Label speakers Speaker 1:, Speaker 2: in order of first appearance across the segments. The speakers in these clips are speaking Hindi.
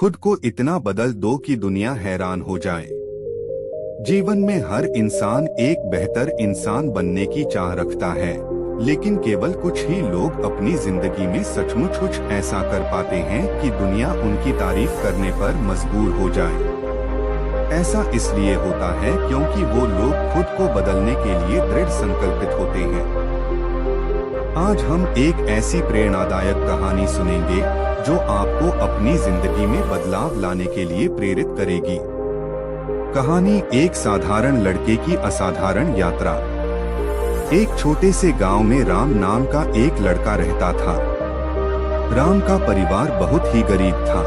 Speaker 1: खुद को इतना बदल दो कि दुनिया हैरान हो जाए। जीवन में हर इंसान एक बेहतर इंसान बनने की चाह रखता है, लेकिन केवल कुछ ही लोग अपनी जिंदगी में सचमुच कुछ ऐसा कर पाते हैं कि दुनिया उनकी तारीफ करने पर मजबूर हो जाए। ऐसा इसलिए होता है क्योंकि वो लोग खुद को बदलने के लिए दृढ़ संकल्पित होते हैं। आज हम एक ऐसी प्रेरणादायक कहानी सुनेंगे जो आपको अपनी जिंदगी में बदलाव लाने के लिए प्रेरित करेगी। कहानी एक साधारण लड़के की असाधारण यात्रा। एक छोटे से गांव में राम नाम का एक लड़का रहता था। राम का परिवार बहुत ही गरीब था।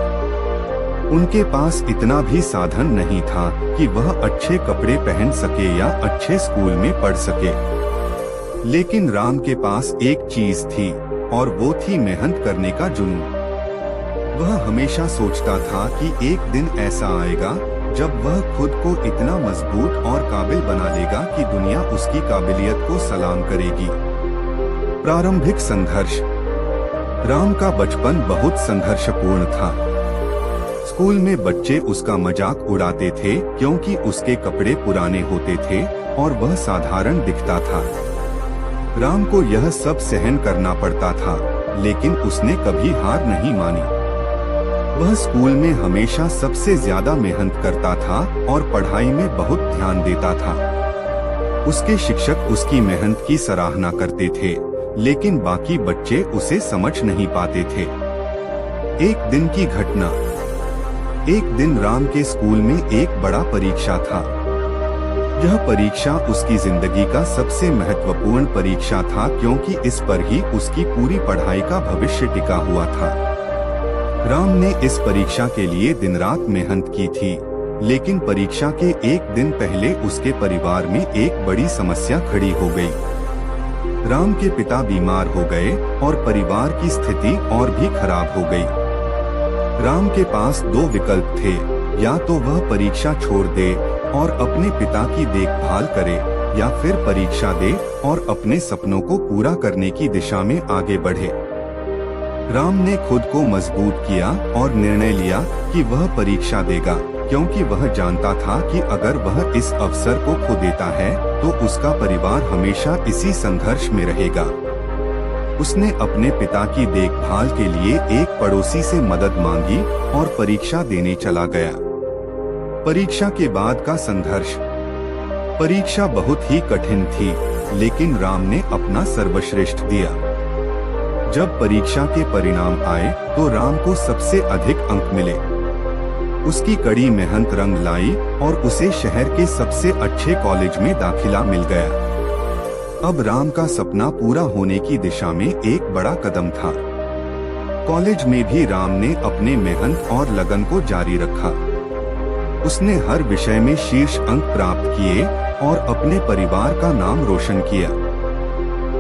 Speaker 1: उनके पास इतना भी साधन नहीं था कि वह अच्छे कपड़े पहन सके या अच्छे स्कूल में पढ़ सके। लेकिन राम के पास एक चीज थी और वो थी मेहनत करने का जुनून। वह हमेशा सोचता था कि एक दिन ऐसा आएगा जब वह खुद को इतना मजबूत और काबिल बना लेगा कि दुनिया उसकी काबिलियत को सलाम करेगी। प्रारंभिक संघर्ष। राम का बचपन बहुत संघर्षपूर्ण था। स्कूल में बच्चे उसका मजाक उड़ाते थे क्योंकि उसके कपड़े पुराने होते थे और वह साधारण दिखता था। राम को यह सब सहन करना पड़ता था, लेकिन उसने कभी हार नहीं मानी। वह स्कूल में हमेशा सबसे ज्यादा मेहनत करता था और पढ़ाई में बहुत ध्यान देता था। उसके शिक्षक उसकी मेहनत की सराहना करते थे, लेकिन बाकी बच्चे उसे समझ नहीं पाते थे। एक दिन की घटना। एक दिन राम के स्कूल में एक बड़ा परीक्षा था। यह परीक्षा उसकी जिंदगी का सबसे महत्वपूर्ण परीक्षा था क्योंकि इस पर ही उसकी पूरी पढ़ाई का भविष्य टिका हुआ था। राम ने इस परीक्षा के लिए दिन रात मेहनत की थी, लेकिन परीक्षा के एक दिन पहले उसके परिवार में एक बड़ी समस्या खड़ी हो गई। राम के पिता बीमार हो गए और परिवार की स्थिति और भी खराब हो गई। राम के पास दो विकल्प थे, या तो वह परीक्षा छोड़ दे और अपने पिता की देखभाल करे, या फिर परीक्षा दे और अपने सपनों को पूरा करने की दिशा में आगे बढ़े। राम ने खुद को मजबूत किया और निर्णय लिया कि वह परीक्षा देगा, क्योंकि वह जानता था कि अगर वह इस अवसर को खो देता है तो उसका परिवार हमेशा इसी संघर्ष में रहेगा। उसने अपने पिता की देखभाल के लिए एक पड़ोसी से मदद मांगी और परीक्षा देने चला गया। परीक्षा के बाद का संघर्ष। परीक्षा बहुत ही कठिन थी, लेकिन राम ने अपना सर्वश्रेष्ठ दिया। जब परीक्षा के परिणाम आए तो राम को सबसे अधिक अंक मिले। उसकी कड़ी मेहनत रंग लाई और उसे शहर के सबसे अच्छे कॉलेज में दाखिला मिल गया। अब राम का सपना पूरा होने की दिशा में एक बड़ा कदम था। कॉलेज में भी राम ने अपने मेहनत और लगन को जारी रखा। उसने हर विषय में शीर्ष अंक प्राप्त किए और अपने परिवार का नाम रोशन किया।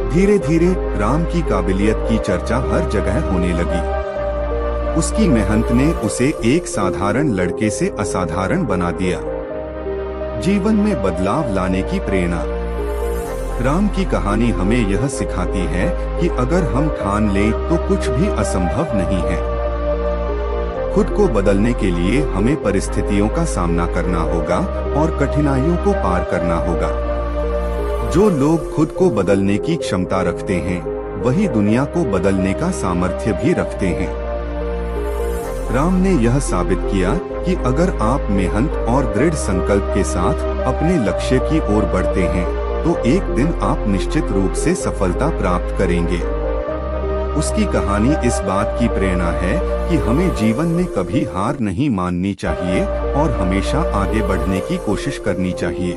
Speaker 1: धीरे धीरे राम की काबिलियत की चर्चा हर जगह होने लगी। उसकी मेहनत ने उसे एक साधारण लड़के से असाधारण बना दिया। जीवन में बदलाव लाने की प्रेरणा। राम की कहानी हमें यह सिखाती है कि अगर हम ठान लें तो कुछ भी असंभव नहीं है। खुद को बदलने के लिए हमें परिस्थितियों का सामना करना होगा और कठिनाइयों को पार करना होगा। जो लोग खुद को बदलने की क्षमता रखते हैं, वही दुनिया को बदलने का सामर्थ्य भी रखते हैं। राम ने यह साबित किया कि अगर आप मेहनत और दृढ़ संकल्प के साथ अपने लक्ष्य की ओर बढ़ते हैं, तो एक दिन आप निश्चित रूप से सफलता प्राप्त करेंगे। उसकी कहानी इस बात की प्रेरणा है कि हमें जीवन में कभी हार नहीं माननी चाहिए और हमेशा आगे बढ़ने की कोशिश करनी चाहिए।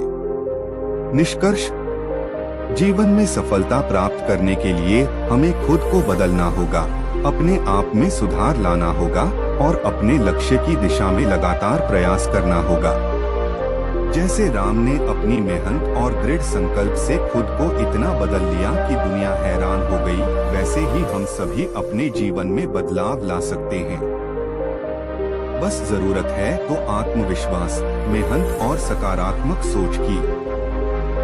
Speaker 1: निष्कर्ष। जीवन में सफलता प्राप्त करने के लिए हमें खुद को बदलना होगा, अपने आप में सुधार लाना होगा और अपने लक्ष्य की दिशा में लगातार प्रयास करना होगा। जैसे राम ने अपनी मेहनत और दृढ़ संकल्प से खुद को इतना बदल लिया कि दुनिया हैरान हो गई, वैसे ही हम सभी अपने जीवन में बदलाव ला सकते हैं। बस जरूरत है तो आत्मविश्वास, मेहनत और सकारात्मक सोच की।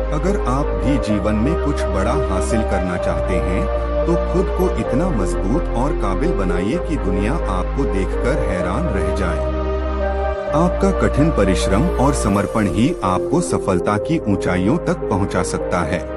Speaker 1: अगर आप भी जीवन में कुछ बड़ा हासिल करना चाहते हैं तो खुद को इतना मजबूत और काबिल बनाइए कि दुनिया आपको देखकर हैरान रह जाए। आपका कठिन परिश्रम और समर्पण ही आपको सफलता की ऊंचाइयों तक पहुंचा सकता है।